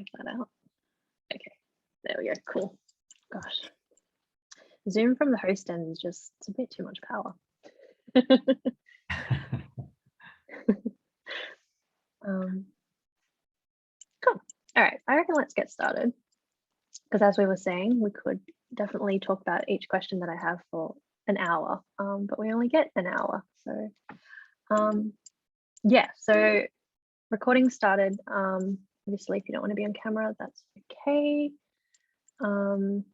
work that out. Okay, there we go, cool. Gosh, Zoom from the host end is just, it's a bit too much power. Cool. All right, I reckon let's get started. Because as we were saying, we could definitely talk about each question that I have for an hour, but we only get an hour. So yeah, so recording started. Obviously, if you don't want to be on camera, that's okay. And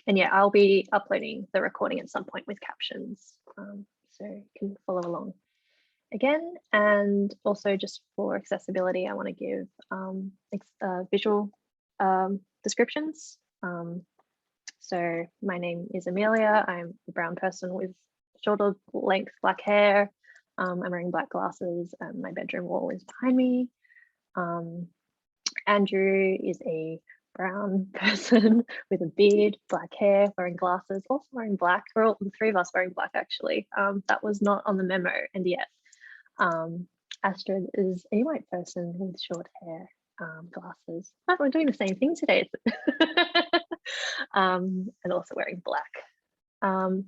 yeah, I'll be uploading the recording at some point with captions, so you can follow along again. And also just for accessibility, I want to give visual descriptions. So my name is Amelia. I'm a brown person with shoulder length black hair. I'm wearing black glasses and my bedroom wall is behind me. Andrew is a brown person with a beard, black hair, wearing glasses, also wearing black. We're all, the three of us wearing black actually. That was not on the memo, and yet Astrid is a white person with short hair, glasses. Oh, we're doing the same thing today. And also wearing black.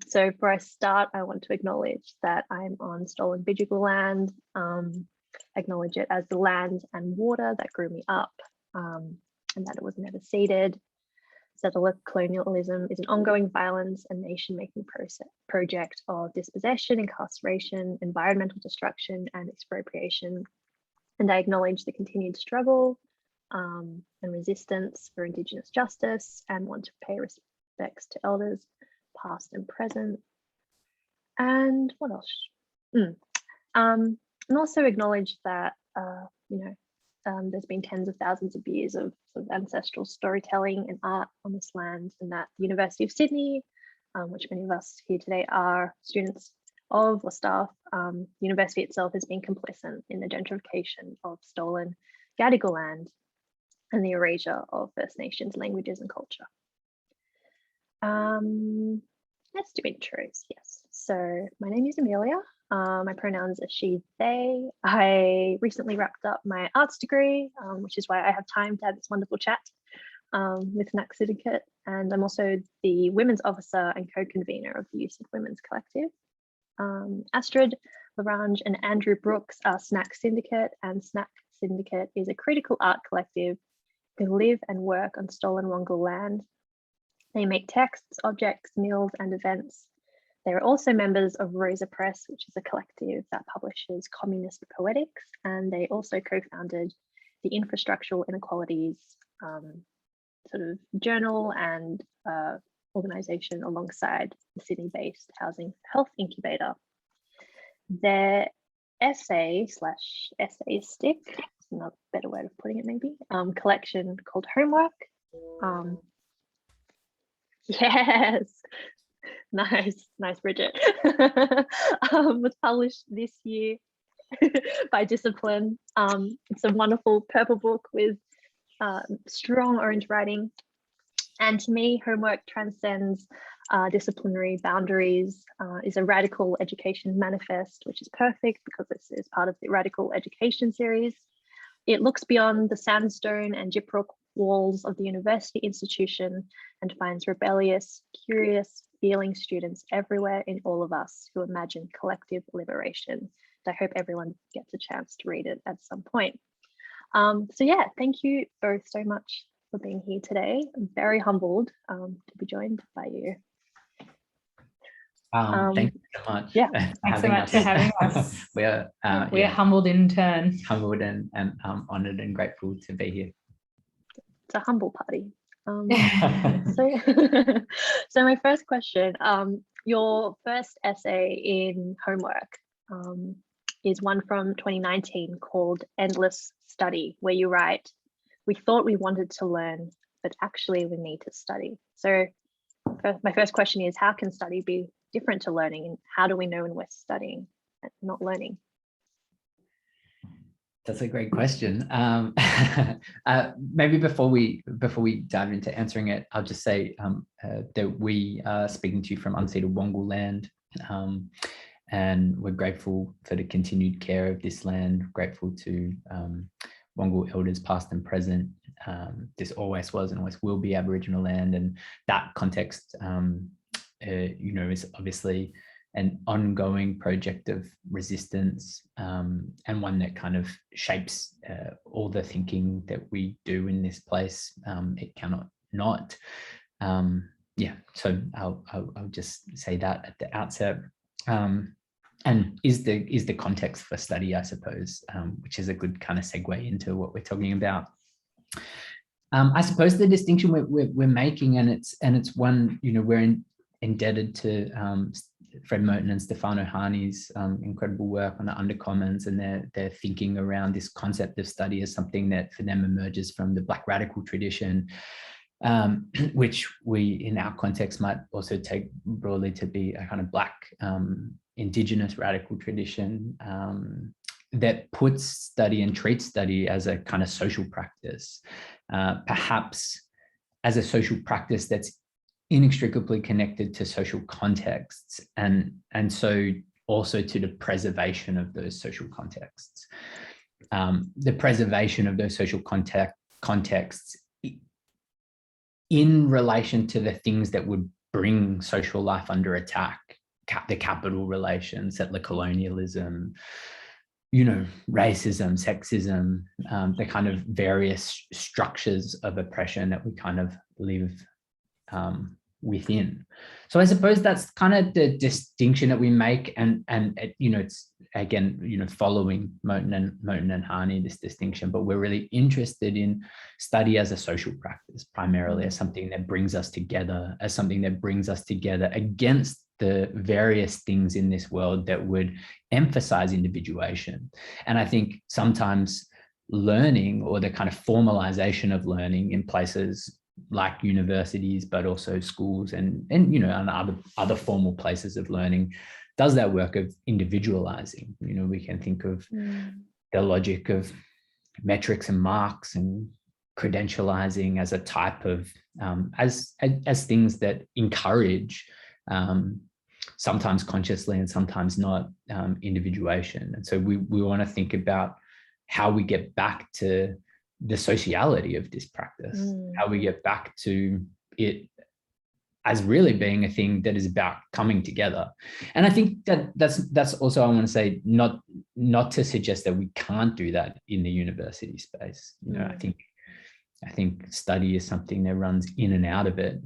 So before I start, I want to acknowledge that I'm on stolen Bidjigal land, acknowledge it as the land and water that grew me up, and that it was never ceded. Settler colonialism is an ongoing violence and nation-making project of dispossession, incarceration, environmental destruction, and expropriation. And I acknowledge the continued struggle and resistance for Indigenous justice, and want to pay respects to elders, past and present. And what else? And also acknowledge that, there's been tens of thousands of years of sort of ancestral storytelling and art on this land, and that the University of Sydney, which many of us here today are students of or staff, the university itself has been complicit in the gentrification of stolen Gadigal land and the erasure of First Nations languages and culture. Let's do intros, yes. So my name is Amelia. My pronouns are she, they. I recently wrapped up my arts degree, which is why I have time to have this wonderful chat with Snack Syndicate. And I'm also the Women's Officer and co-convener of the Youth of Women's Collective. Astrid, Lorange and Andrew Brooks are Snack Syndicate, and Snack Syndicate is a critical art collective who live and work on stolen Wangal land. They make texts, objects, meals and events. They are also members of Rosa Press, which is a collective that publishes communist poetics, and they also co-founded the Infrastructural Inequalities sort of journal and organisation alongside the Sydney-based housing Health Incubator. Their essay/essayistic, that's not a better way of putting it maybe, collection called Homework. Yes. Nice, Bridget. Was published this year by Discipline. It's a wonderful purple book with strong orange writing. And to me, Homework transcends disciplinary boundaries, is a radical education manifest, which is perfect because this is part of the Radical Education series. It looks beyond the sandstone and gyprock walls of the university institution and finds rebellious, curious, feeling students everywhere in all of us who imagine collective liberation. I hope everyone gets a chance to read it at some point. So yeah, thank you both so much for being here today. I'm very humbled to be joined by you. Thank you so much. Yeah, thanks so much for having us. We're humbled in turn. Humbled and honoured and grateful to be here. It's a humble party. So my first question, your first essay in Homework is one from 2019 called Endless Study, where you write, "We thought we wanted to learn, but actually we need to study." So my first question is, how can study be different to learning, and how do we know when we're studying and not learning? That's a great question. Maybe before we dive into answering it, I'll just say that we are speaking to you from unceded Wangal land, and we're grateful for the continued care of this land, grateful to Wangal elders past and present, this always was and always will be Aboriginal land, and that context, is obviously an ongoing project of resistance, and one that kind of shapes all the thinking that we do in this place. It cannot not. So I'll just say that at the outset. And is the context for study, I suppose, which is a good kind of segue into what we're talking about. I suppose the distinction we're making, and it's one, we're indebted to Fred Merton and Stefano Hani's incredible work on the undercommons, and their thinking around this concept of study as something that for them emerges from the Black radical tradition, which we in our context might also take broadly to be a kind of Black Indigenous radical tradition that puts study and treats study as a kind of social practice, perhaps as a social practice that's inextricably connected to social contexts, and so also to the preservation of those social contexts. The preservation of those social contexts in relation to the things that would bring social life under attack, the capital relations, settler colonialism, racism, sexism, the kind of various structures of oppression that we kind of live within. So I suppose that's kind of the distinction that we make, and it's again, following Merton and Hani, this distinction, but we're really interested in study as a social practice, primarily as something that brings us together, against the various things in this world that would emphasize individuation. And I think sometimes learning, or the kind of formalization of learning in places like universities, but also schools and other formal places of learning, does that work of individualizing. We can think of the logic of metrics and marks and credentializing as a type of as things that encourage, sometimes consciously and sometimes not, individuation. And so we want to think about how we get back to the sociality of this practice, how we get back to it as really being a thing that is about coming together. And I think that's also, I want to say, not to suggest that we can't do that in the university space. I think study is something that runs in and out of it,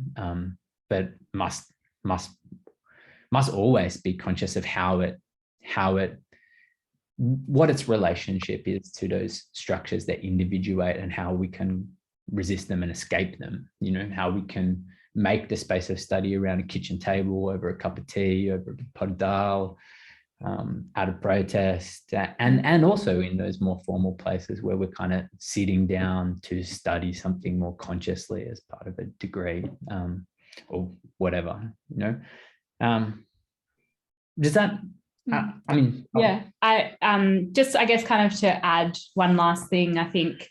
but must always be conscious of what its relationship is to those structures that individuate, and how we can resist them and escape them. How we can make the space of study around a kitchen table, over a cup of tea, over a pot of dal, out of protest, and also in those more formal places where we're kind of sitting down to study something more consciously as part of a degree, or whatever. Does that? I guess kind of to add one last thing, I think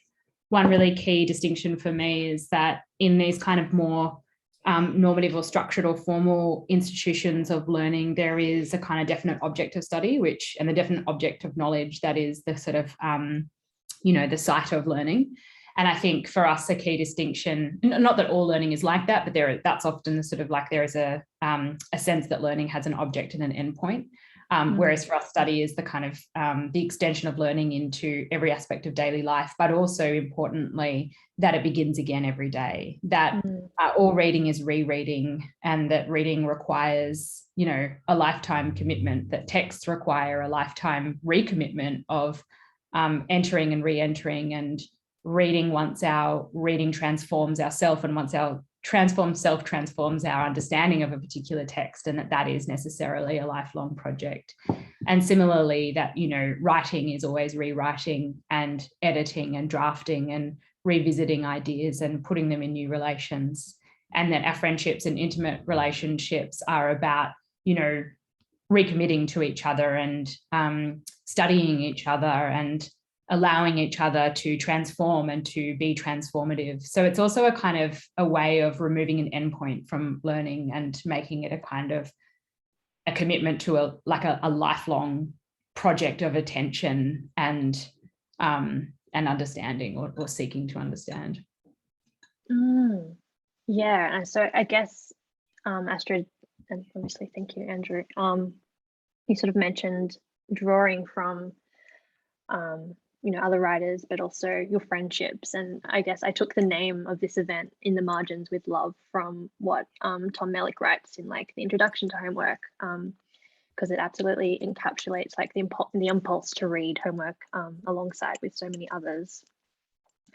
one really key distinction for me is that in these kind of more normative or structured or formal institutions of learning, there is a kind of definite object of study, and the definite object of knowledge that is the sort of, the site of learning. And I think for us, a key distinction, not that all learning is like that, but that's often the sort of like there is a sense that learning has an object and an endpoint. Whereas for us, study is the kind of the extension of learning into every aspect of daily life, but also importantly, that it begins again every day, that all reading is rereading, and that reading requires, a lifetime commitment, that texts require a lifetime recommitment of entering and re-entering, and reading once our reading transforms ourself, and once our self transforms our understanding of a particular text, and that is necessarily a lifelong project. And similarly, that writing is always rewriting and editing and drafting and revisiting ideas and putting them in new relations, and that our friendships and intimate relationships are about recommitting to each other and studying each other and allowing each other to transform and to be transformative. So it's also a kind of a way of removing an endpoint from learning and making it a kind of a commitment to a lifelong project of attention and understanding, or seeking to understand. Yeah, and so I guess Astrid, and obviously thank you, Andrew. You sort of mentioned drawing from other writers, but also your friendships. And I guess I took the name of this event, In the Margins with Love, from what Tom Melick writes in like the introduction to homework, because it absolutely encapsulates like the impulse to read homework alongside with so many others.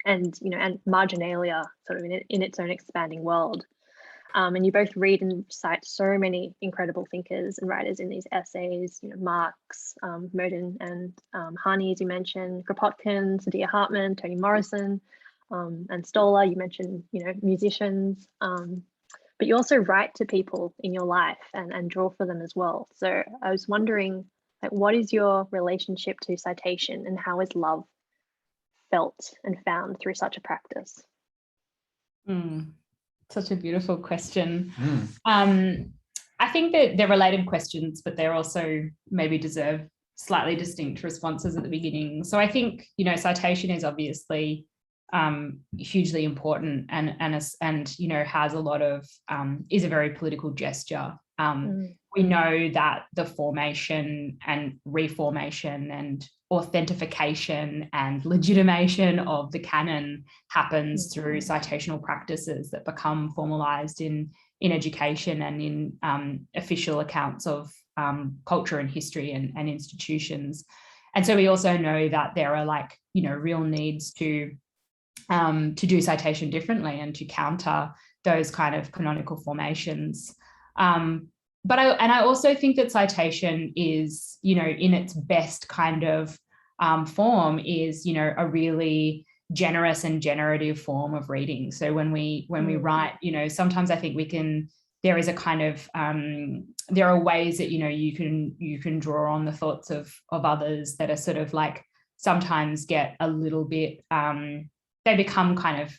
And and marginalia sort of in its own expanding world. And you both read and cite so many incredible thinkers and writers in these essays, Marx, Modin, and Harney, as you mentioned, Kropotkin, Saidiya Hartman, Toni Morrison, and Stoller. You mentioned, musicians, but you also write to people in your life and draw for them as well. So I was wondering, like, what is your relationship to citation, and how is love felt and found through such a practice? Such a beautiful question. I think that they're related questions, but they're also maybe deserve slightly distinct responses at the beginning. So I think, citation is obviously hugely important and has a lot of, is a very political gesture. We know that the formation and reformation and authentication and legitimation of the canon happens through citational practices that become formalized in education and in official accounts of culture and history and institutions. And so we also know that there are real needs to do citation differently and to counter those kind of canonical formations. But I also think that citation is, in its best kind of form is, a really generous and generative form of reading. So when we write, sometimes I think there is a kind of, there are ways that, you can draw on the thoughts of others that are sort of like sometimes get a little bit, they become kind of,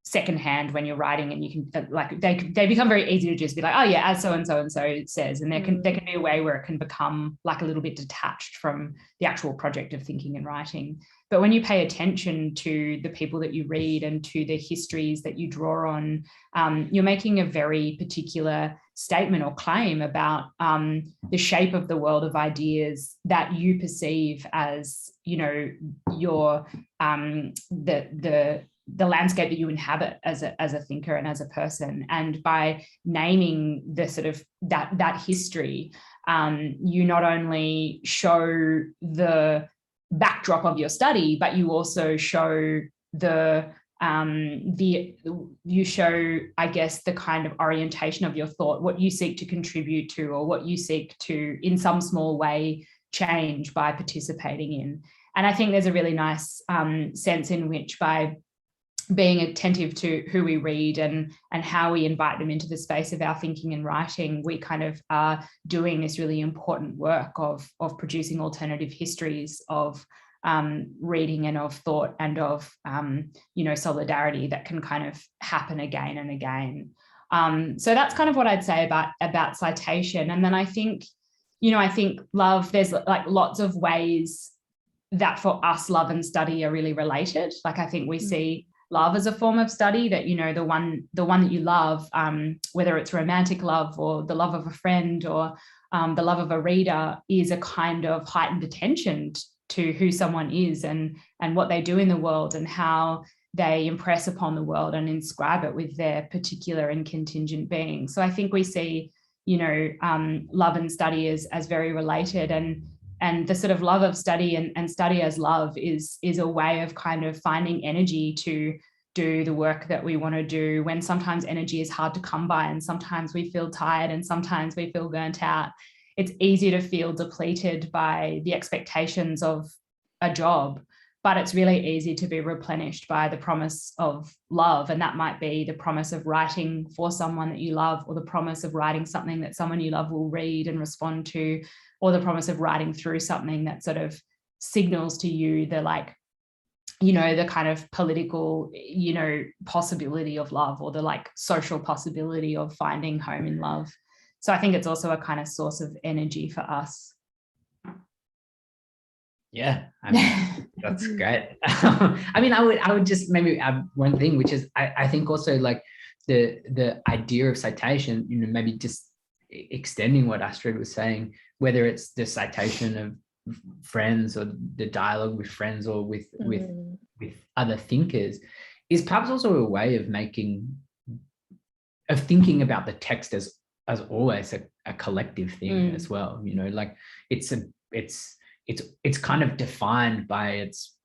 secondhand when you're writing, and you can they become very easy to just be like, oh yeah, as so and so says, and there can be a way where it can become like a little bit detached from the actual project of thinking and writing. But when you pay attention to the people that you read and to the histories that you draw on, you're making a very particular statement or claim about the shape of the world of ideas that you perceive as, your the landscape that you inhabit as a thinker and as a person. And by naming the sort of that history, you not only show the backdrop of your study, but you also show you show, I guess, the kind of orientation of your thought, what you seek to contribute to, or what you seek to, in some small way, change by participating in. And I think there's a really nice sense in which, by being attentive to who we read and how we invite them into the space of our thinking and writing, we kind of are doing this really important work of producing alternative histories of reading and of thought and of solidarity that can kind of happen again and again. So that's kind of what I'd say about citation. And then I think love, there's like lots of ways that for us love and study are really related. Like I think we see love as a form of study, that the one that you love, whether it's romantic love or the love of a friend or the love of a reader, is a kind of heightened attention to who someone is and what they do in the world and how they impress upon the world and inscribe it with their particular and contingent being. So I think we see love and study as very related, and the sort of love of study and study as love is a way of kind of finding energy to do the work that we want to do, when sometimes energy is hard to come by, and sometimes we feel tired and sometimes we feel burnt out. It's easy to feel depleted by the expectations of a job, but it's really easy to be replenished by the promise of love. And that might be the promise of writing for someone that you love, or the promise of writing something that someone you love will read and respond to, or the promise of writing through something that sort of signals to you the the kind of political, possibility of love, or the social possibility of finding home in love. So I think it's also a kind of source of energy for us. Yeah, I mean, that's great. I mean, I would just maybe add one thing, which is I think also like the idea of citation, you know, maybe just extending what Astrid was saying, whether it's the citation of friends or the dialogue with friends or with other thinkers, is perhaps also a way of thinking about the text as always a collective thing as well. You know, like it's kind of defined by its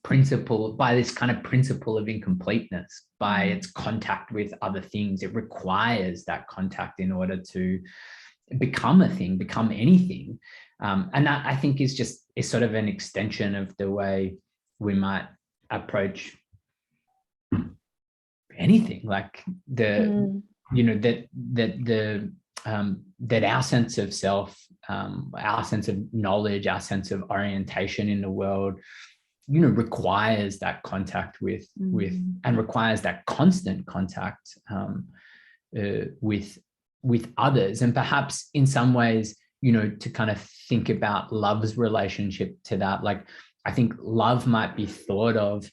principle, by this kind of principle of incompleteness, by its contact with other things. It requires that contact in order to become a thing, become anything. And that, I think, is sort of an extension of the way we might approach anything, like you know, that our sense of self, our sense of knowledge, our sense of orientation in the world, you know, requires that contact with and requires that constant contact with others. And perhaps in some ways, you know, to kind of think about love's relationship to that, like I think love might be thought of,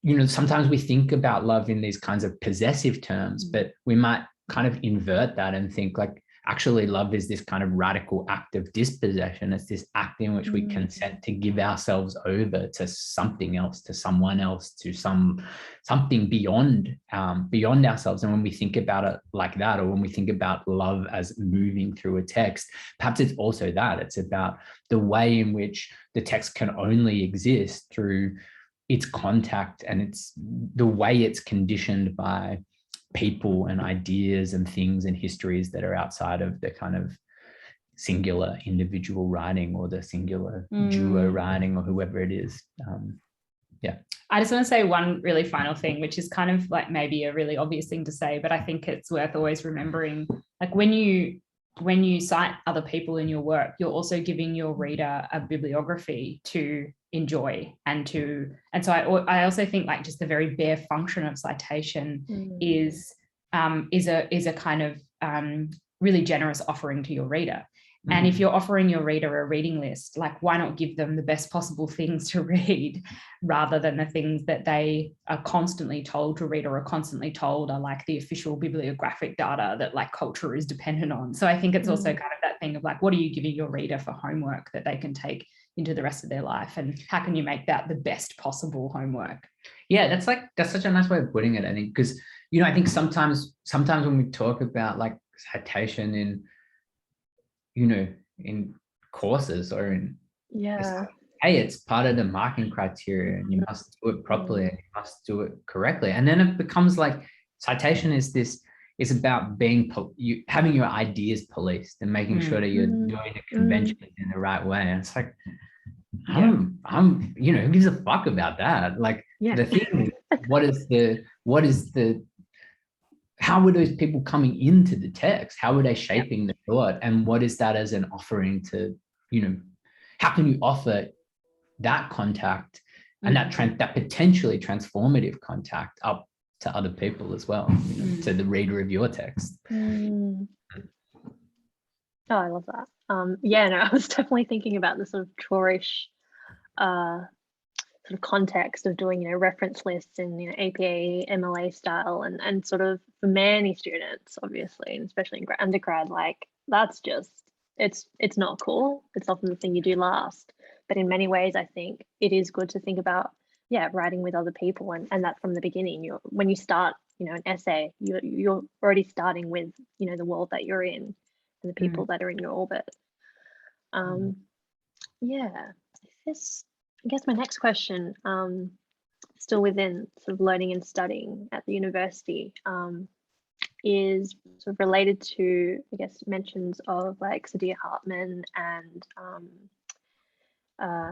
you know, sometimes we think about love in these kinds of possessive terms, but we might kind of invert that and think like, actually love is this kind of radical act of dispossession. It's this act in which we consent to give ourselves over to something else, to someone else, to something beyond ourselves. And when we think about it like that, or when we think about love as moving through a text, perhaps it's also that. It's about the way in which the text can only exist through its contact, and it's the way it's conditioned by people and ideas and things and histories that are outside of the kind of singular individual writing or the singular duo writing or whoever it is. Yeah. I just want to say one really final thing, which is kind of like maybe a really obvious thing to say, but I think it's worth always remembering, like when you cite other people in your work, you're also giving your reader a bibliography to enjoy and so I also think like just the very bare function of citation is a kind of really generous offering to your reader. And if you're offering your reader a reading list, like why not give them the best possible things to read rather than the things that they are constantly told to read or are constantly told are like the official bibliographic data that like culture is dependent on. So I think it's also kind of that thing of like, what are you giving your reader for homework that they can take into the rest of their life, and how can you make that the best possible homework? Yeah, that's such a nice way of putting it, I think, because, you know, I think sometimes when we talk about like citation in, you know, in courses or in, hey, it's part of the marking criteria and you must do it properly and you must do it correctly. And then it becomes like citation is about having your ideas policed and making sure that you're doing the conventions in the right way. And it's like, I'm, you know, who gives a fuck about that? Like the thing is, how were those people coming into the text? How were they shaping the thought? And what is that as an offering to, you know, how can you offer that contact and that potentially transformative contact up to other people as well, you know, to the reader of your text? Oh, I love that. Yeah, no, I was definitely thinking about the sort of tourish sort of context of doing, you know, reference lists in, you know, APA, MLA style, and sort of for many students, obviously, and especially in undergrad, like that's just, it's not cool. It's often the thing you do last. But in many ways, I think it is good to think about, writing with other people, and that from the beginning, when you start, you know, an essay, you're already starting with, you know, the world that you're in and the people that are in your orbit. I guess my next question, still within sort of learning and studying at the university, is sort of related to, I guess, mentions of like Saidiya Hartman and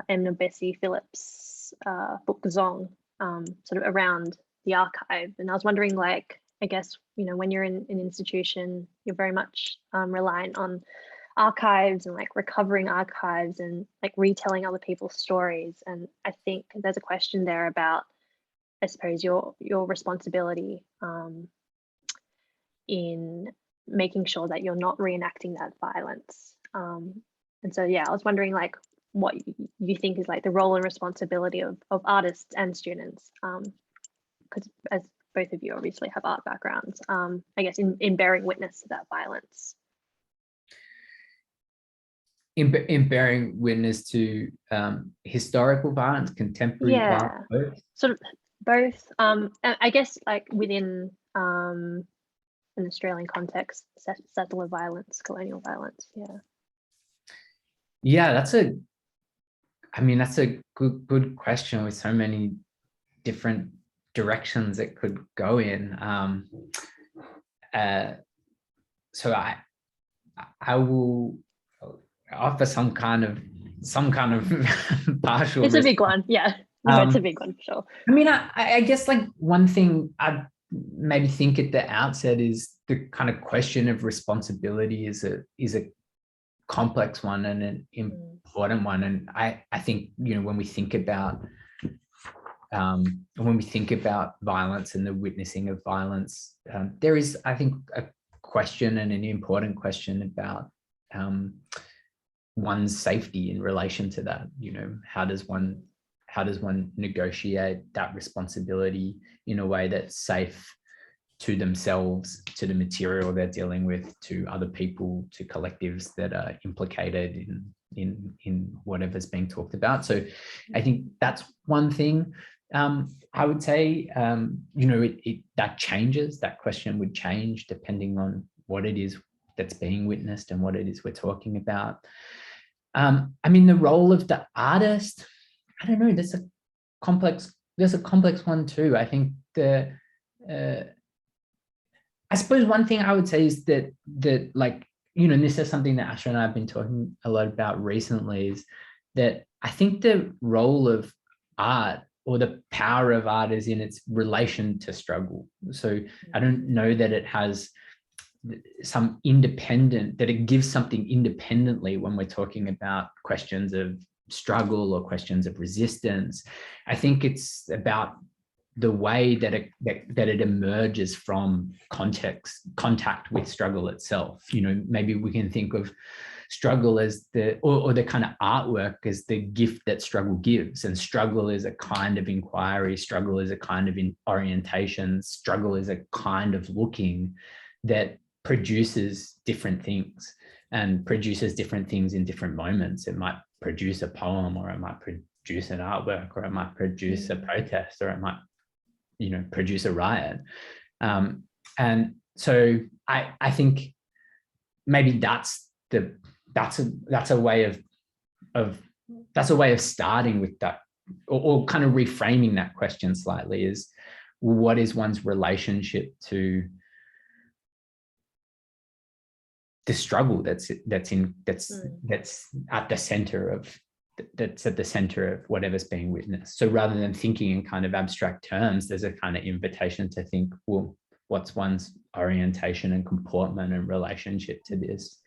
Emma Bessie Phillips' book Zong, sort of around the archive. And I was wondering, like, I guess, you know, when you're in an institution, you're very much reliant on archives and like recovering archives and like retelling other people's stories. And I think there's a question there about, I suppose, your responsibility in making sure that you're not reenacting that violence. And so, I was wondering, like, what you think is like the role and responsibility of artists and students, because as both of you obviously have art backgrounds, I guess in bearing witness to that violence. In bearing witness to historical violence, contemporary violence, both? Sort of both. And I guess like within an Australian context, settler violence, colonial violence. Yeah, that's a good question with so many different directions it could go in. So I will offer some kind of partial. It's a big one, yeah. No, it's a big one for sure. I mean, I guess like one thing I'd maybe think at the outset is the kind of question of responsibility is a complex one and an important one. And I think, you know, when we think about violence and the witnessing of violence, there is, I think, a question and an important question about one's safety in relation to that. You know, how does one negotiate that responsibility in a way that's safe to themselves, to the material they're dealing with, to other people, to collectives that are implicated in whatever's being talked about. So I think that's one thing. I would say, you know, that changes, that question would change depending on what it is that's being witnessed and what it is we're talking about. I mean, the role of the artist, I don't know, there's a complex one too. I think I suppose one thing I would say is that like, you know, and this is something that Astrid and I have been talking a lot about recently, is that I think the role of art or the power of art is in its relation to struggle. So I don't know that it has some independent, that it gives something independently when we're talking about questions of struggle or questions of resistance. I think it's about the way that it emerges from contact with struggle itself. You know, maybe we can think of struggle as or the kind of artwork as the gift that struggle gives, and struggle is a kind of inquiry, struggle is a kind of orientation, struggle is a kind of looking that produces different things and produces different things in different moments. It might produce a poem, or it might produce an artwork, or it might produce a protest, or it might, you know, produce a riot. And so I think maybe that's a way of starting with that, or kind of reframing that question slightly, is what is one's relationship to the struggle that's at the center of whatever's being witnessed. So rather than thinking in kind of abstract terms, there's a kind of invitation to think, well, what's one's orientation and comportment and relationship to this?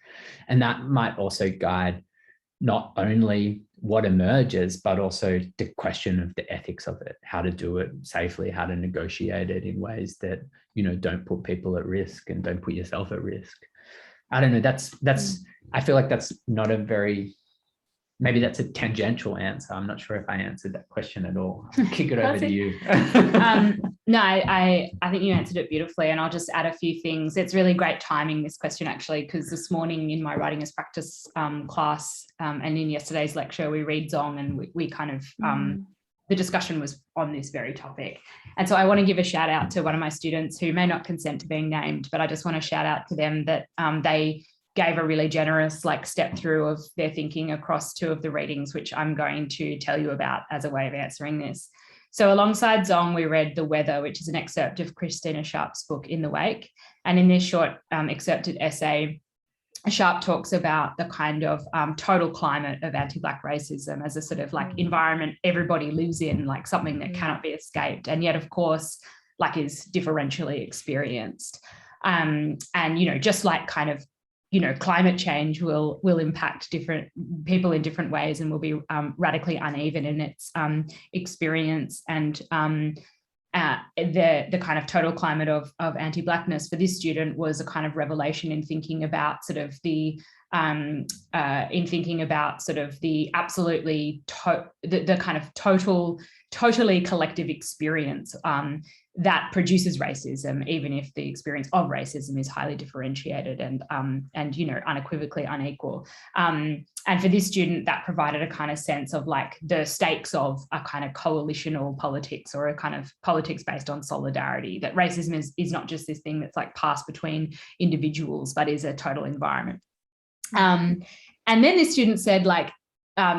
And that might also guide not only what emerges, but also the question of the ethics of it, how to do it safely, how to negotiate it in ways that, you know, don't put people at risk and don't put yourself at risk. I don't know, that's I feel like that's not a very, maybe that's a tangential answer. I'm not sure if I answered that question at all. I'll kick it over to you. No, I think you answered it beautifully, and I'll just add a few things. It's really great timing, this question, actually, because this morning in my writing as practice class and in yesterday's lecture, we read Zong, and we kind of, the discussion was on this very topic. And so I want to give a shout out to one of my students who may not consent to being named, but I just want to shout out to them that they gave a really generous step through of their thinking across two of the readings, which I'm going to tell you about as a way of answering this. So alongside Zong, we read The Weather, which is an excerpt of Christina Sharp's book In the Wake. And in this short excerpted essay, Sharp talks about the kind of total climate of anti-Black racism as a sort of environment everybody lives in, something that cannot be escaped, and yet, of course, is differentially experienced. And, just climate change will impact different people in different ways and will be radically uneven in its experience. And the kind of total climate of anti-Blackness for this student was a kind of revelation in thinking about sort of the in thinking about sort of the absolutely the kind of totally collective experience that produces racism, even if the experience of racism is highly differentiated and unequivocally unequal. And for this student, that provided a kind of sense of like the stakes of a kind of coalitional politics, or a kind of politics based on solidarity, that racism is not just this thing that's like passed between individuals, but is a total environment. And then the student said, like,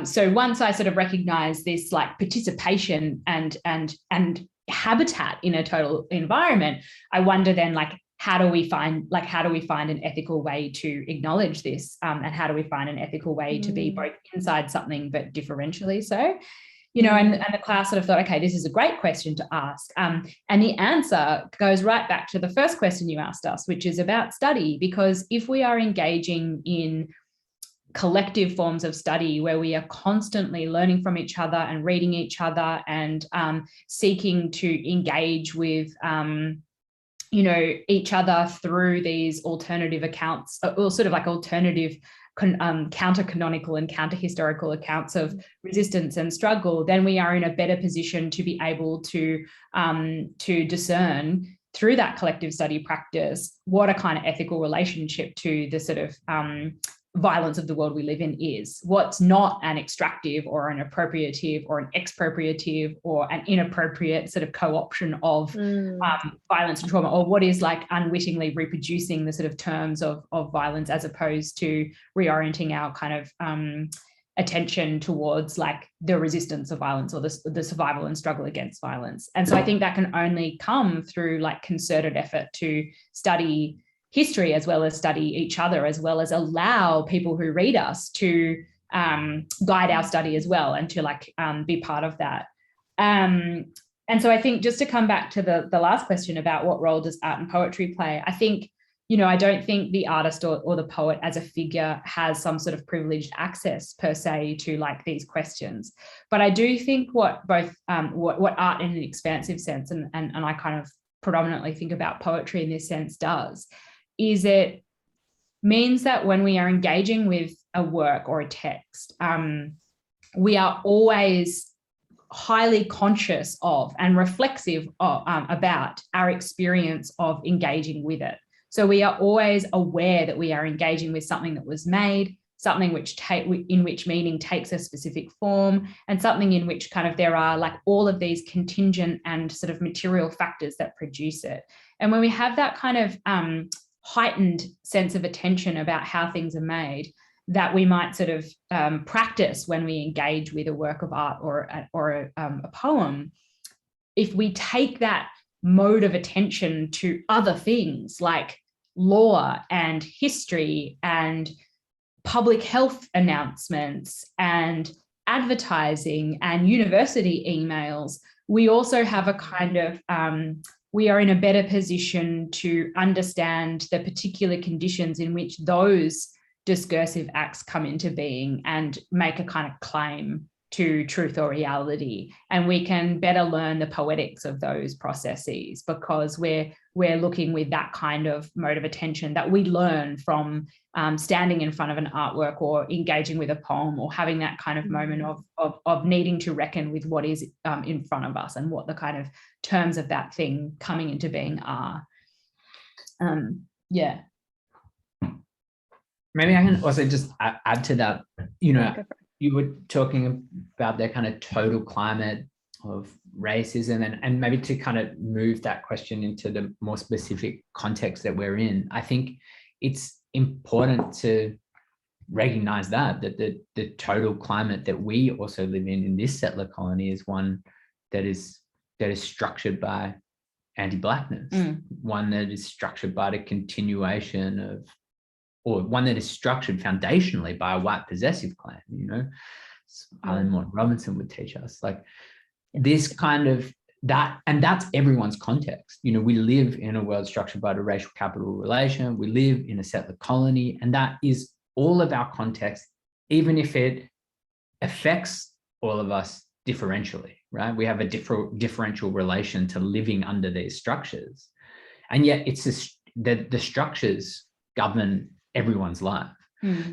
so once I sort of recognized this like participation and habitat in a total environment, I wonder then, like, how do we find an ethical way to acknowledge this, and how do we find an ethical way to be both inside something but differentially so? And the class sort of thought, okay, this is a great question to ask. And the answer goes right back to the first question you asked us, which is about study, because if we are engaging in collective forms of study where we are constantly learning from each other and reading each other and seeking to engage with each other through these alternative accounts, or sort of like alternative counter-canonical and counter-historical accounts of resistance and struggle, then we are in a better position to be able to discern through that collective study practice what a kind of ethical relationship to the sort of violence of the world we live in is, what's not an extractive or an appropriative or an expropriative or an inappropriate sort of co-option of violence and trauma, or what is like unwittingly reproducing the sort of terms of violence, as opposed to reorienting our kind of attention towards like the resistance of violence, or the survival and struggle against violence. And so I think that can only come through like concerted effort to study history, as well as study each other, as well as allow people who read us to guide our study as well, and to like be part of that. And so I think, just to come back to the last question about what role does art and poetry play, I think, I don't think the artist or the poet as a figure has some sort of privileged access per se to like these questions. But I do think what art in an expansive sense, and I kind of predominantly think about poetry in this sense, does, is it means that when we are engaging with a work or a text, we are always highly conscious of and reflexive of, about our experience of engaging with it. So we are always aware that we are engaging with something that was made, something in which meaning takes a specific form, and something in which kind of there are like all of these contingent and sort of material factors that produce it. And when we have that kind of heightened sense of attention about how things are made, that we might sort of practice when we engage with a work of art or a poem, if we take that mode of attention to other things like law and history and public health announcements and advertising and university emails, we also have a kind of we are in a better position to understand the particular conditions in which those discursive acts come into being and make a kind of claim to truth or reality. And we can better learn the poetics of those processes, because we're looking with that kind of mode of attention that we learn from standing in front of an artwork or engaging with a poem, or having that kind of moment of needing to reckon with what is in front of us and what the kind of terms of that thing coming into being are. Yeah. Maybe I can also just add to that, you were talking about the kind of total climate of racism, and maybe to kind of move that question into the more specific context that we're in. I think it's important to recognize that the total climate that we also live in this settler colony is one that is structured by anti-Blackness, one that is structured by the continuation of, or one that is structured foundationally by a white possessive claim, Alan Morton Robinson would teach us, like this kind of that, and that's everyone's context. We live in a world structured by the racial capital relation, we live in a settler colony, and that is all of our context, even if it affects all of us differentially, right? We have a differential relation to living under these structures. And yet it's the structures govern everyone's life.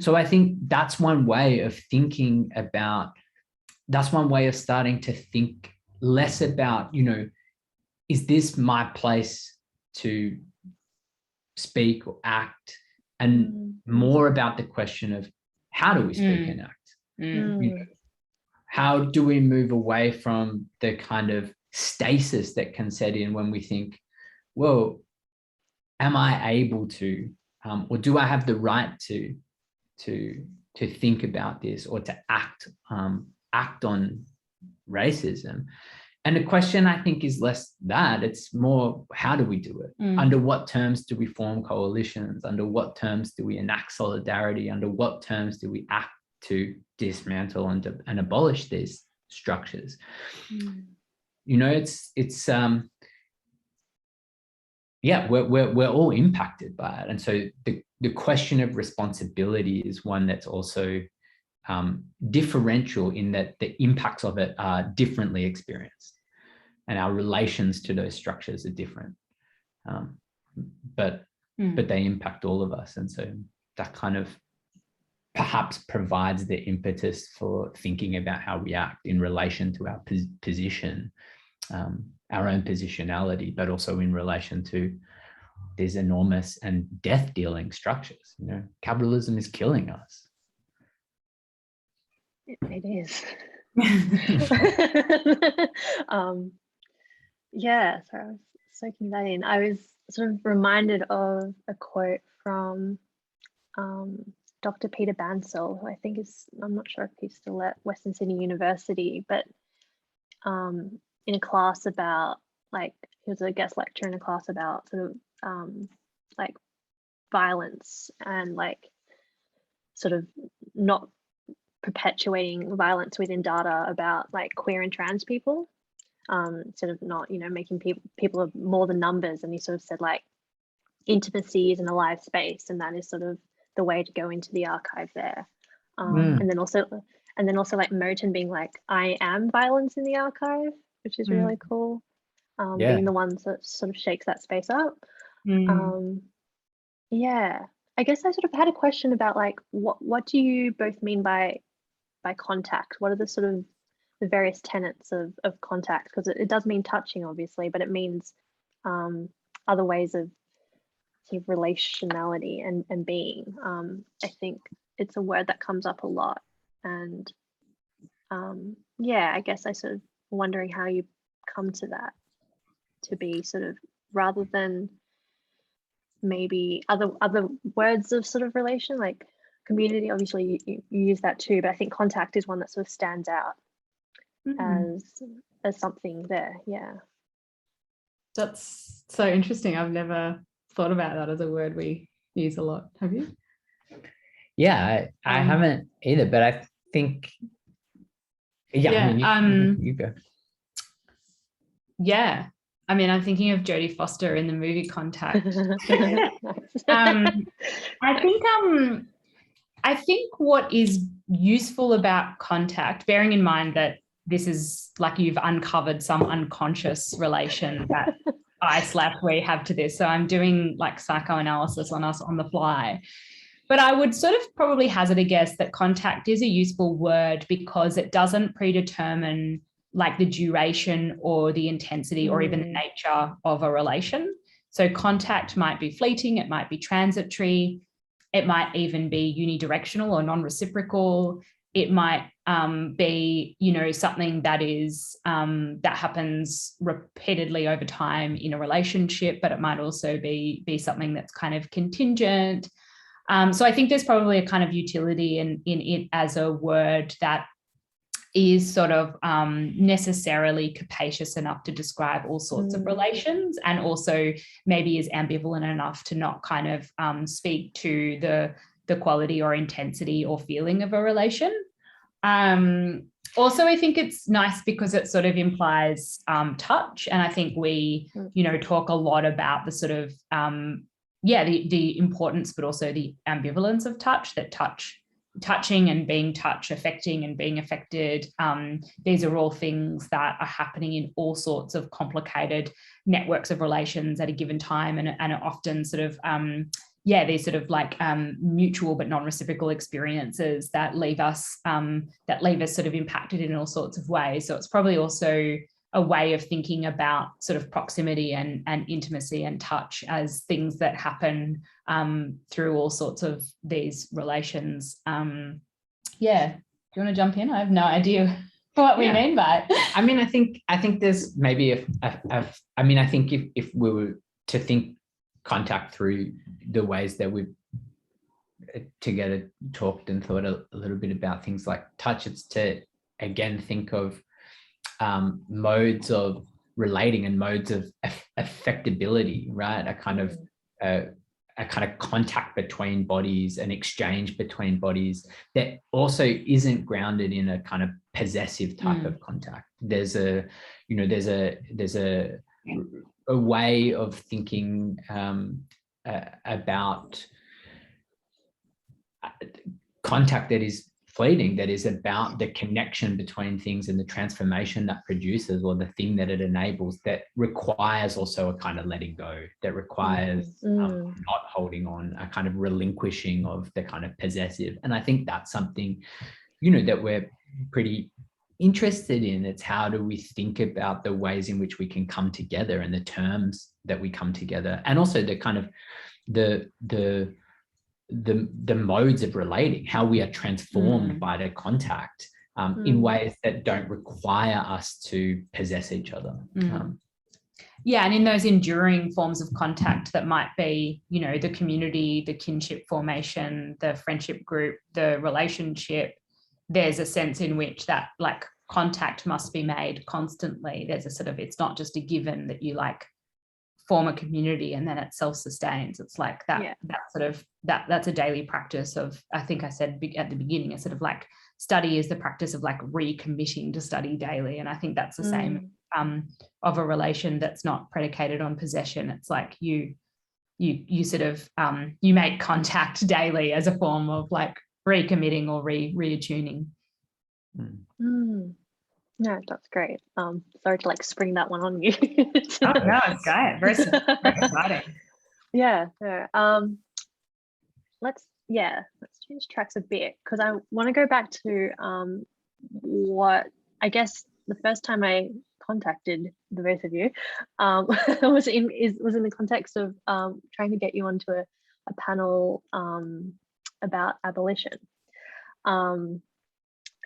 So I think that's one way of thinking about, that's one way of starting to think less about, you know, is this my place to speak or act, and more about the question of how do we speak and act? You know, how do we move away from the kind of stasis that can set in when we think, well, am I able to, or do I have the right to think about this, or to act on racism? And the question, I think, is less that, it's more, how do we do it? Under what terms do we form coalitions? Under what terms do we enact solidarity? Under what terms do we act to dismantle and abolish these structures? You know, it's yeah, we're all impacted by it. And so the question of responsibility is one that's also differential, in that the impacts of it are differently experienced, and our relations to those structures are different, but they impact all of us. And so that kind of perhaps provides the impetus for thinking about how we act in relation to our position, our own positionality, but also in relation to these enormous and death-dealing structures. You know, capitalism is killing us. It is. Yeah, so I was soaking that in. I was sort of reminded of a quote from Dr. Peter Bansell, who I think is, I'm not sure if he's still at Western Sydney University, but in a class about, like, he was a guest lecturer in a class about sort of like violence, and like sort of not perpetuating violence within data about like queer and trans people, sort of not, you know, making people of more than numbers. And he sort of said like intimacy is an alive space, and that is sort of the way to go into the archive there. And then also like Merton being like, I am violence in the archive, which is really cool. Being the ones that sort of shakes that space up. Yeah, I guess I sort of had a question about like, what do you both mean by contact? What are the sort of the various tenets of contact? Because it does mean touching, obviously, but it means other ways of sort of relationality and being. I think it's a word that comes up a lot. And yeah, I guess I sort of wondering how you come to that, to be sort of, rather than maybe other words of sort of relation, like community, obviously you use that too, but I think contact is one that sort of stands out as something there. Yeah, that's so interesting. I've never thought about that as a word we use a lot. Have you? Yeah, I haven't either, but I think I mean, you go. Yeah, I mean, I'm thinking of Jodie Foster in the movie Contact. I think what is useful about contact, bearing in mind that this is like you've uncovered some unconscious relation that I/we have to this. So I'm doing like psychoanalysis on us on the fly. But I would sort of probably hazard a guess that contact is a useful word because it doesn't predetermine like the duration or the intensity or even the nature of a relation. So contact might be fleeting, it might be transitory, it might even be unidirectional or non-reciprocal. It might be, you know, something that is that happens repeatedly over time in a relationship, but it might also be something that's kind of contingent. So I think there's probably a kind of utility in it as a word that is sort of necessarily capacious enough to describe all sorts of relations, and also maybe is ambivalent enough to not kind of speak to the quality or intensity or feeling of a relation. Also, I think it's nice because it sort of implies touch, and I think we, you know, talk a lot about the sort of the importance, but also the ambivalence of touch, that touching and being affecting and being affected. These are all things that are happening in all sorts of complicated networks of relations at a given time, and are often sort of these sort of like mutual but non-reciprocal experiences that leave us sort of impacted in all sorts of ways. So it's probably also a way of thinking about sort of proximity and intimacy and touch as things that happen through all sorts of these relations. Do you want to jump in? I have no idea what we mean by it. I mean, I think there's maybe I think if we were to think contact through the ways that we've together talked and thought a little bit about things like touch, it's to again think of modes of relating and modes of affectability, right? A kind of contact between bodies, an exchange between bodies that also isn't grounded in a kind of possessive type of contact. There's a way of thinking about contact that is fleeting, that is about the connection between things and the transformation that produces, or the thing that it enables, that requires also a kind of letting go, that requires not holding on, a kind of relinquishing of the kind of possessive. And I think that's something, that we're pretty interested in. It's how do we think about the ways in which we can come together and the terms that we come together, and also the kind of the modes of relating, how we are transformed by the contact in ways that don't require us to possess each other. And in those enduring forms of contact that might be, the community, the kinship formation, the friendship group, the relationship, there's a sense in which that like contact must be made constantly. There's a sort of, it's not just a given that you like form a community and then it self-sustains. It's like that sort of that's a daily practice of, I think I said at the beginning, a sort of like study is the practice of like recommitting to study daily. And I think that's the same of a relation that's not predicated on possession. It's like you sort of you make contact daily as a form of like recommitting or reattuning. No, that's great. Sorry to like spring that one on you. Oh no, it's great. Very exciting. Yeah. Let's change tracks a bit, because I want to go back to what I guess the first time I contacted the both of you was in the context of trying to get you onto a panel about abolition. And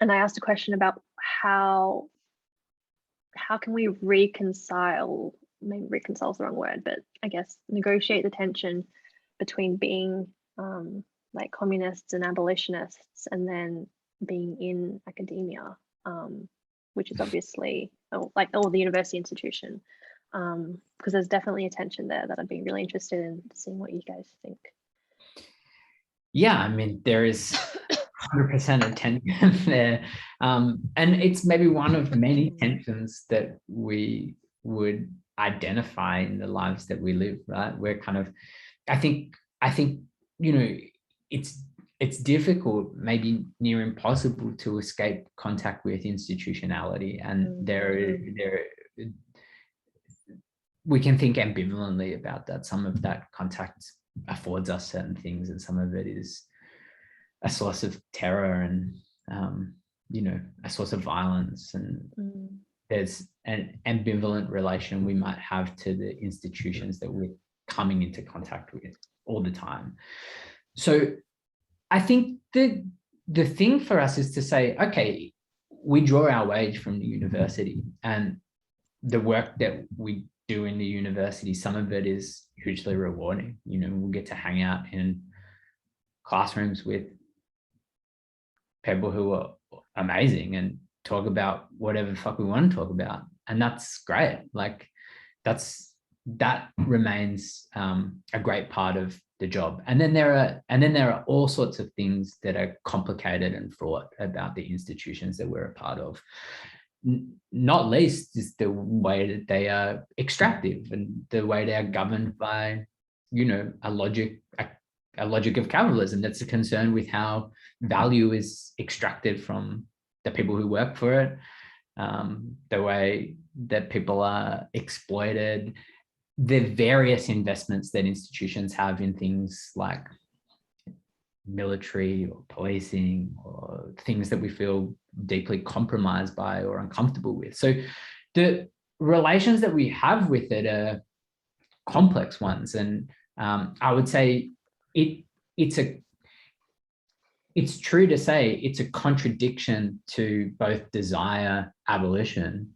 I asked a question about how can we reconcile, maybe reconcile is the wrong word, but I guess negotiate the tension between being like communists and abolitionists and then being in academia, which is obviously like the university institution, because there's definitely a tension there that I'd be really interested in seeing what you guys think. Yeah, I mean, there is 100% a tension there. And it's maybe one of many tensions that we would identify in the lives that we live, right? We're kind of, I think, it's difficult, maybe near impossible, to escape contact with institutionality. And we can think ambivalently about that. Some of that contact affords us certain things, and some of it is a source of terror and a source of violence. And there's an ambivalent relation we might have to the institutions that we're coming into contact with all the time. So I think the thing for us is to say, okay, we draw our wage from the university, and the work that we do in the university, some of it is hugely rewarding. We'll get to hang out in classrooms with people who are amazing and talk about whatever the fuck we want to talk about, and that's great. Like that remains a great part of the job. And then there are all sorts of things that are complicated and fraught about the institutions that we're a part of. Not least is the way that they are extractive and the way they are governed by, a logic of capitalism that's a concern with how value is extracted from the people who work for it, the way that people are exploited, the various investments that institutions have in things like military or policing or things that we feel deeply compromised by or uncomfortable with. So the relations that we have with it are complex ones. And I would say it's true to say it's a contradiction to both desire abolition,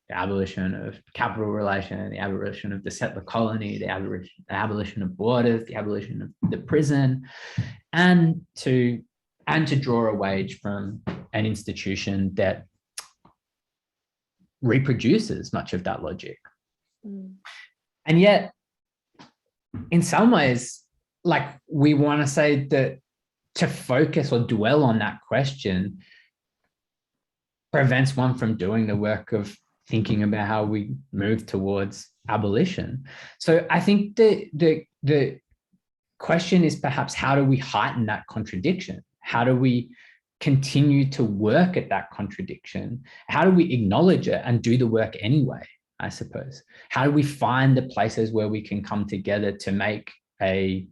the abolition of capital relation, the abolition of the settler colony, the abolition of borders, the abolition of the prison, and to draw a wage from an institution that reproduces much of that logic. And yet, in some ways, like, we want to say that to focus or dwell on that question prevents one from doing the work of thinking about how we move towards abolition. So I think the question is perhaps, how do we heighten that contradiction? How do we continue to work at that contradiction? How do we acknowledge it and do the work anyway, I suppose? How do we find the places where we can come together to make a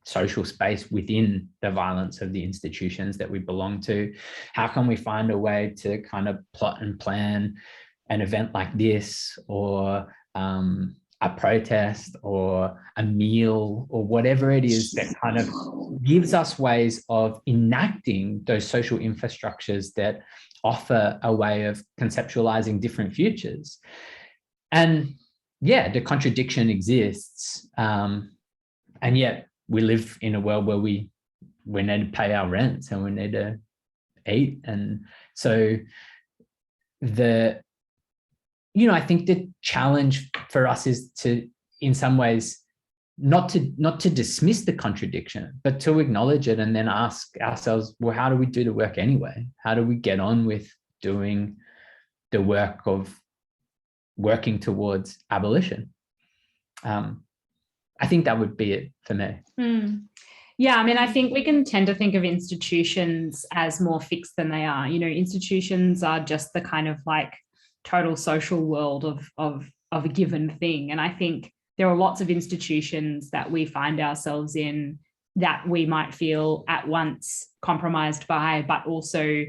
social space within the violence of the institutions that we belong to? How can we find a way to kind of plot and plan an event like this, or a protest or a meal or whatever it is that kind of gives us ways of enacting those social infrastructures that offer a way of conceptualizing different futures? And yeah, the contradiction exists. And yet we live in a world where we need to pay our rents and we need to eat. And so I think the challenge for us is to, in some ways, not to dismiss the contradiction, but to acknowledge it and then ask ourselves, well, how do we do the work anyway? How do we get on with doing the work of working towards abolition? I think that would be it for me. Yeah, I mean, I think we can tend to think of institutions as more fixed than they are. Institutions are just the kind of like total social world of a given thing. And I think there are lots of institutions that we find ourselves in that we might feel at once compromised by, but also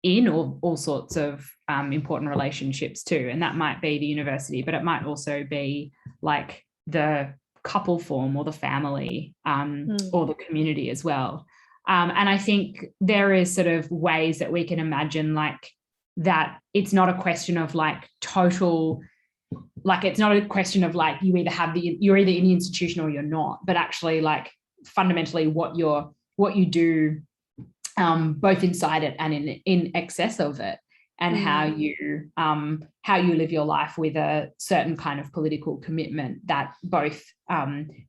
in all sorts of important relationships too. And that might be the university, but it might also be like the couple form or the family or the community as well. And I think there is sort of ways that we can imagine like that it's not a question of like total, like it's not a question of like you're either in the institution or you're not, but actually like fundamentally what you do both inside it and in excess of it, and how you live your life with a certain kind of political commitment that both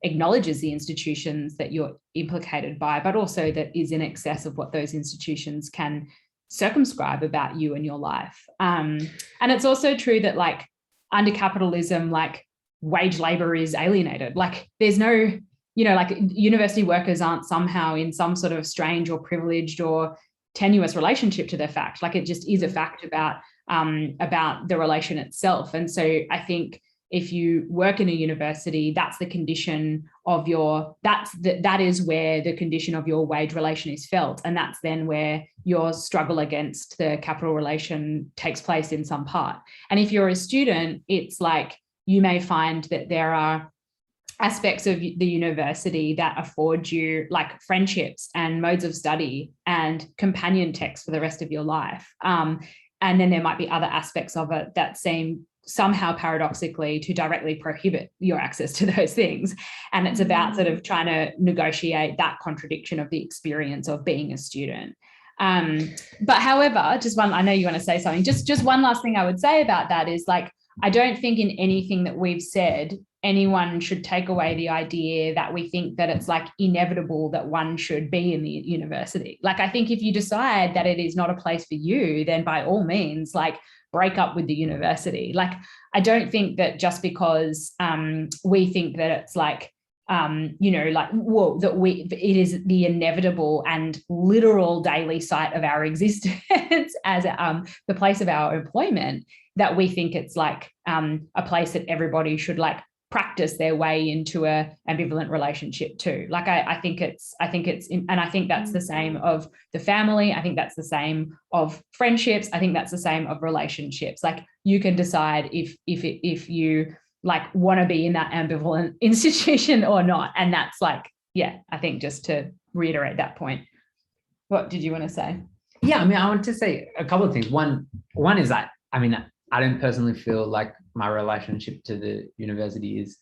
acknowledges the institutions that you're implicated by, but also that is in excess of what those institutions can circumscribe about you and your life. And it's also true that like under capitalism, like wage labor is alienated. Like there's no, like university workers aren't somehow in some sort of strange or privileged or tenuous relationship to their fact. Like it just is a fact about the relation itself. And so I think if you work in a university, that's the condition of that is where the condition of your wage relation is felt. And that's then where your struggle against the capital relation takes place in some part. And if you're a student, it's like you may find that there are aspects of the university that afford you like friendships and modes of study and companion texts for the rest of your life. And then there might be other aspects of it that seem somehow paradoxically to directly prohibit your access to those things. And it's about sort of trying to negotiate that contradiction of the experience of being a student. But however, just one, I know you want to say something, just one last thing I would say about that is like, I don't think in anything that we've said, anyone should take away the idea that we think that it's like inevitable that one should be in the university. Like, I think if you decide that it is not a place for you, then by all means, like break up with the university. Like, I don't think that just because we think that it's like, it is the inevitable and literal daily site of our existence as the place of our employment, that we think it's like a place that everybody should like practice their way into a ambivalent relationship too. Like I think it's, and I think that's the same of the family. I think that's the same of friendships. I think that's the same of relationships. Like you can decide if you like want to be in that ambivalent institution or not. And that's like, yeah, I think just to reiterate that point. What did you want to say? Yeah, I mean, I want to say a couple of things. One is that, I mean, I don't personally feel like my relationship to the university is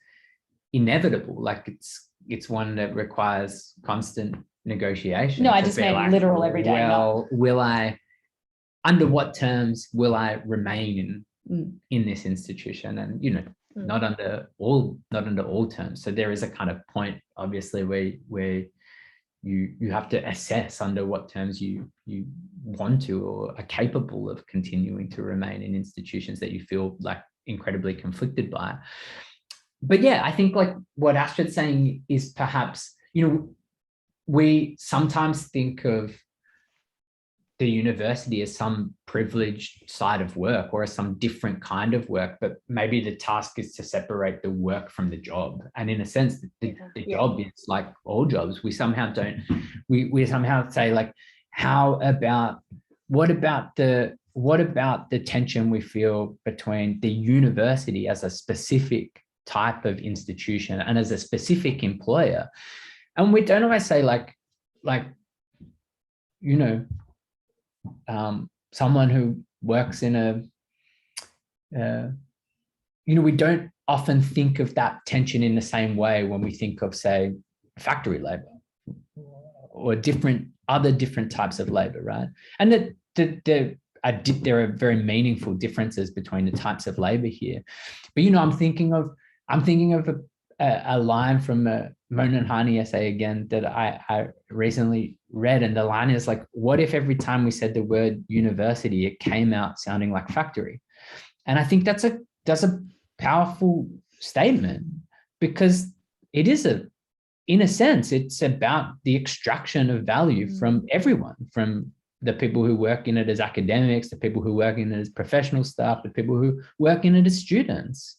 inevitable. Like it's one that requires constant negotiation. No, I just meant like, literal every day. Well, under what terms will I remain in this institution? And, you know, not under all terms. So there is a kind of point, obviously, where you have to assess under what terms you want to or are capable of continuing to remain in institutions that you feel like incredibly conflicted by. But yeah, I think like what Astrid's saying is perhaps, you know, we sometimes think of the university as some privileged side of work or as some different kind of work, but maybe the task is to separate the work from the job. And in a sense, the job is like all jobs. We somehow don't, we somehow say like, what about the tension we feel between the university as a specific type of institution and as a specific employer? And we don't always say like, you know, someone who works in you know, we don't often think of that tension in the same way when we think of, say, factory labor or other different types of labor, right? And there are very meaningful differences between the types of labor here. But, you know, I'm thinking of a line from a Mona and Hani essay again that I recently read, and the line is like, what if every time we said the word university, it came out sounding like factory? And I think that's a powerful statement, because it is in a sense, it's about the extraction of value from everyone, from the people who work in it as academics, the people who work in it as professional staff, the people who work in it as students.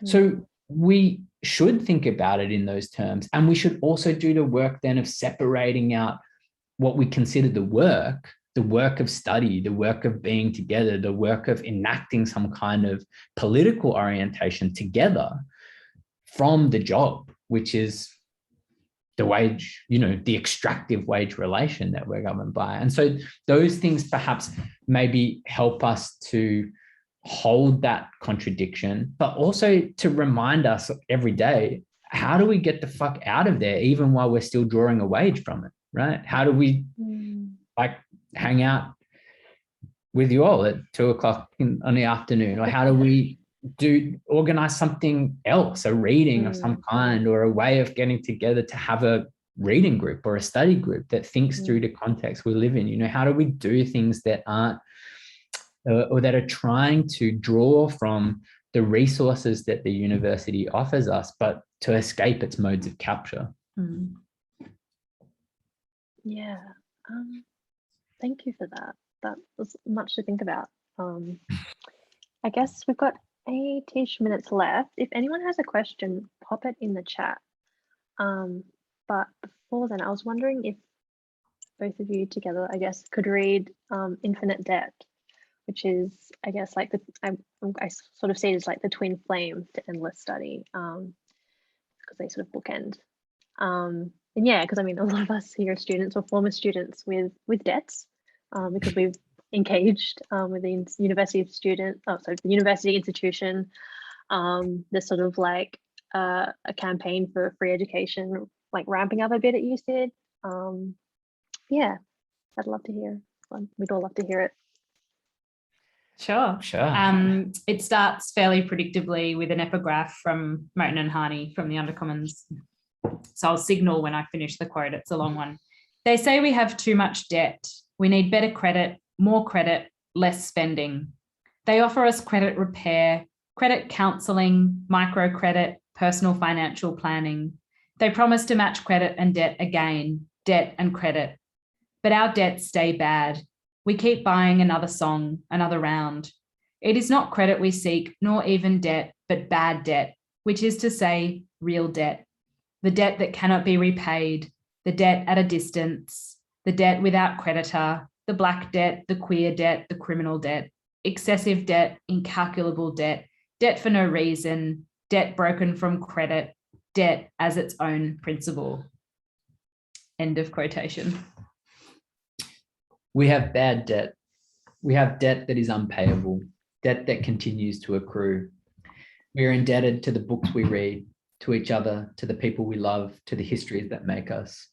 So we should think about it in those terms. And we should also do the work then of separating out what we consider the work of study, the work of being together, the work of enacting some kind of political orientation together from the job, which is the wage, you know, the extractive wage relation that we're governed by. And so those things perhaps maybe help us to hold that contradiction, but also to remind us every day, how do we get the fuck out of there, even while we're still drawing a wage from it, right? How do we like hang out with you all at 2:00 on the afternoon? Or how do we organize something else, a reading of some kind, or a way of getting together to have a reading group or a study group that thinks through the context we live in? You know, how do we do things that aren't or that are trying to draw from the resources that the university offers us, but to escape its modes of capture? Yeah, thank you for that. That was much to think about. I guess we've got 8-ish minutes left. If anyone has a question, pop it in the chat. But before then, I was wondering if both of you together, I guess, could read Infinite Debt, which is, I guess, like I sort of see it as like the twin flame to endless study, because they sort of bookend. And yeah, because I mean, a lot of us here are students or former students with debts, because we've engaged with the university the university institution. There's sort of like a campaign for free education, like ramping up a bit at UCID. Yeah, I'd love to hear. We'd all love to hear it. Sure. It starts fairly predictably with an epigraph from Mertha and Hani from the Undercommons. So I'll signal when I finish the quote. It's a long one. They say we have too much debt. We need better credit, more credit, less spending. They offer us credit repair, credit counselling, microcredit, personal financial planning. They promise to match credit and debt again, debt and credit. But our debts stay bad. We keep buying another song, another round. It is not credit we seek, nor even debt, but bad debt. which is to say real debt, the debt that cannot be repaid, the debt at a distance, the debt without creditor, the black debt, the queer debt, the criminal debt, excessive debt, incalculable debt, debt for no reason, debt broken from credit, debt as its own principle. End of quotation. We have bad debt. We have debt that is unpayable, debt that continues to accrue. We are indebted to the books we read, to each other, to the people we love, to the histories that make us.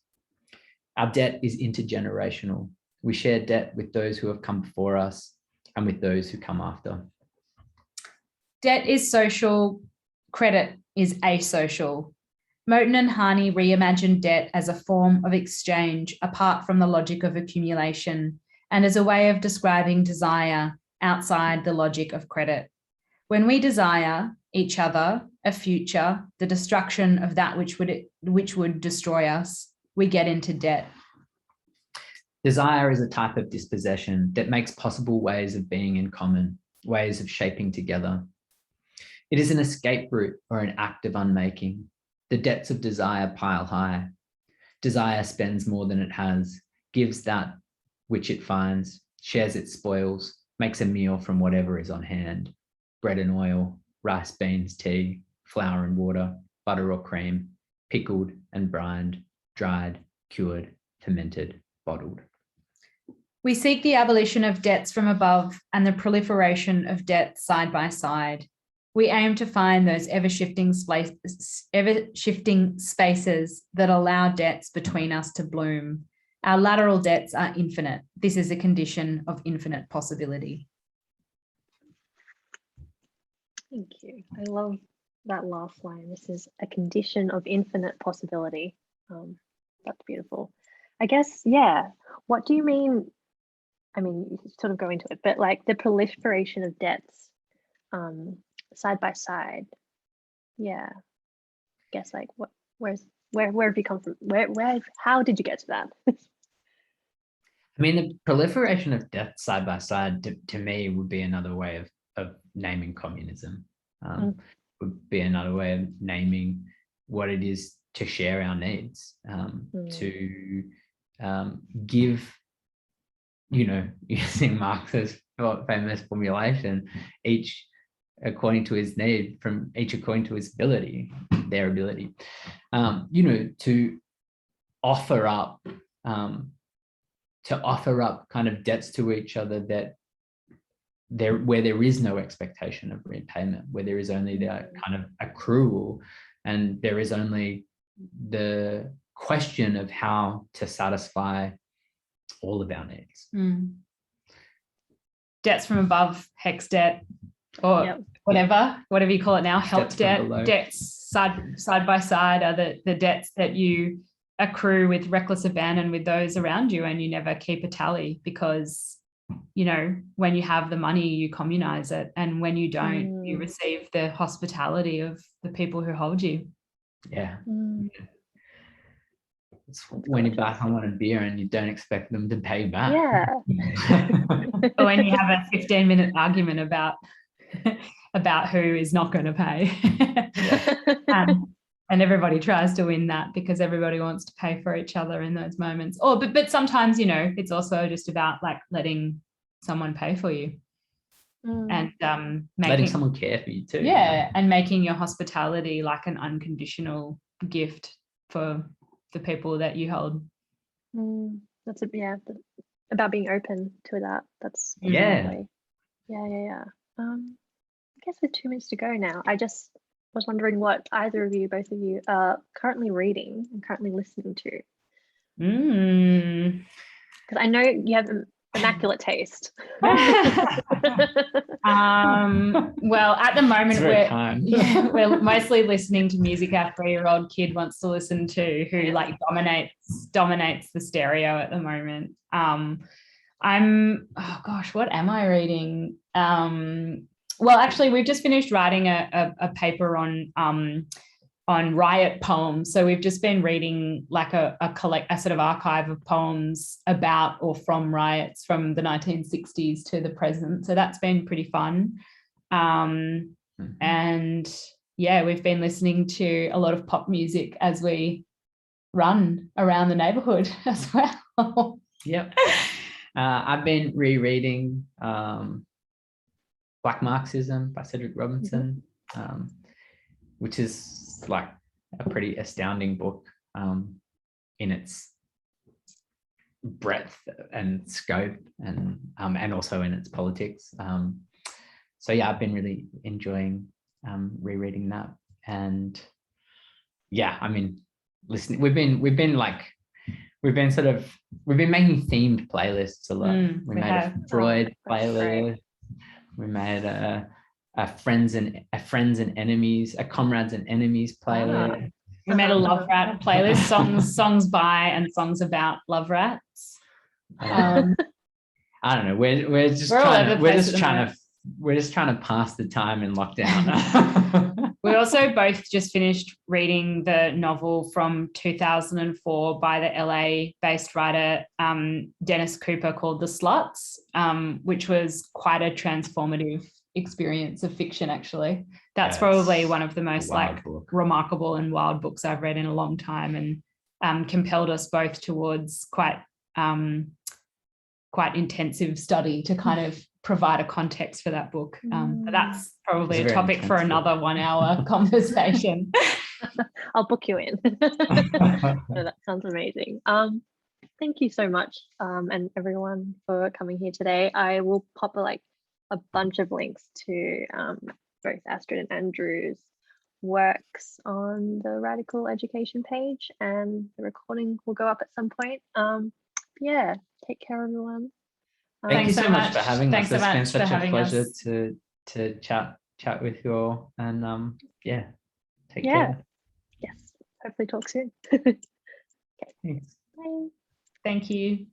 Our debt is intergenerational. We share debt with those who have come before us and with those who come after. Debt is social, credit is asocial. Moten and Harney reimagined debt as a form of exchange apart from the logic of accumulation and as a way of describing desire outside the logic of credit. When we desire each other, a future, the destruction of that which would destroy us, we get into debt. Desire is a type of dispossession that makes possible ways of being in common, ways of shaping together. It is an escape route or an act of unmaking. The debts of desire pile high. Desire spends more than it has, gives that which it finds, shares its spoils, makes a meal from whatever is on hand. Bread and oil, rice, beans, tea, flour and water, butter or cream, pickled and brined, dried, cured, fermented, bottled. We seek the abolition of debts from above and the proliferation of debts side by side. We aim to find those ever-shifting spaces that allow debts between us to bloom. Our lateral debts are infinite. This is a condition of infinite possibility. Thank you. I love that last line. This is a condition of infinite possibility. That's beautiful. I guess, yeah. What do you mean? I mean, you sort of go into it, but like the proliferation of debts side by side. Yeah. I guess like where have you come from? How did you get to that? I mean, the proliferation of debt side by side to me would be another way of naming communism. Would be another way of naming what it is to share our needs, to give, using Marx's famous formulation, each according to his need, from each according to his ability, their ability, to offer up kind of debts to each other where there is no expectation of repayment, where there is only that kind of accrual, and there is only the question of how to satisfy all of our needs. Debts from above, hex debt, or whatever you call it now, help debt, debts side by side are the debts that you accrue with reckless abandon with those around you, and you never keep a tally because, when you have the money, you communize it, and when you don't, you receive the hospitality of the people who hold you. Yeah. It's when you buy someone a beer and you don't expect them to pay back. Yeah. Or when you have a 15-minute argument about who is not going to pay. And everybody tries to win that because everybody wants to pay for each other in those moments. But sometimes, it's also just about like letting someone pay for you. And letting someone care for you too. Yeah, and making your hospitality like an unconditional gift for the people that you hold. That's about being open to that. That's lovely. Yeah. I guess with 2 minutes to go now, I just was wondering what either of you, both of you, are currently reading and currently listening to. Because I know you have immaculate taste. Well, at the moment we're mostly listening to music our 3-year-old kid wants to listen to, who like dominates the stereo at the moment. What am I reading? Well, actually, we've just finished writing a paper on riot poems. So we've just been reading like a sort of archive of poems about or from riots from the 1960s to the present. So that's been pretty fun. And yeah, we've been listening to a lot of pop music as we run around the neighborhood as well. Yep. I've been rereading Black Marxism by Cedric Robinson, which is like a pretty astounding book in its breadth and scope, and also in its politics. So yeah, I've been really enjoying rereading that, and yeah, I mean, listening. We've been making themed playlists a lot. We made a Freud playlist. We made a friends and enemies, a comrades and enemies playlist. We made a love rat playlist, songs by and songs about love rats. I don't know. We're just trying to pass the time in lockdown. We also both just finished reading the novel from 2004 by the LA-based writer Dennis Cooper called The Sluts, which was quite a transformative experience of fiction, actually. That's probably one of the most remarkable and wild books I've read in a long time, and compelled us both towards quite intensive study to kind of provide a context for that book. But that's probably a topic for another 1 hour conversation. I'll book you in. No, that sounds amazing. Thank you so much, and everyone, for coming here today. I will pop a bunch of links to both Astrid and Andrew's works on the Radical Education page, and the recording will go up at some point. Yeah, take care, everyone. Thank you so much for having us. It's been such a pleasure to chat with you all, and yeah, take care. Yes, hopefully talk soon. Thanks. Bye. Thank you.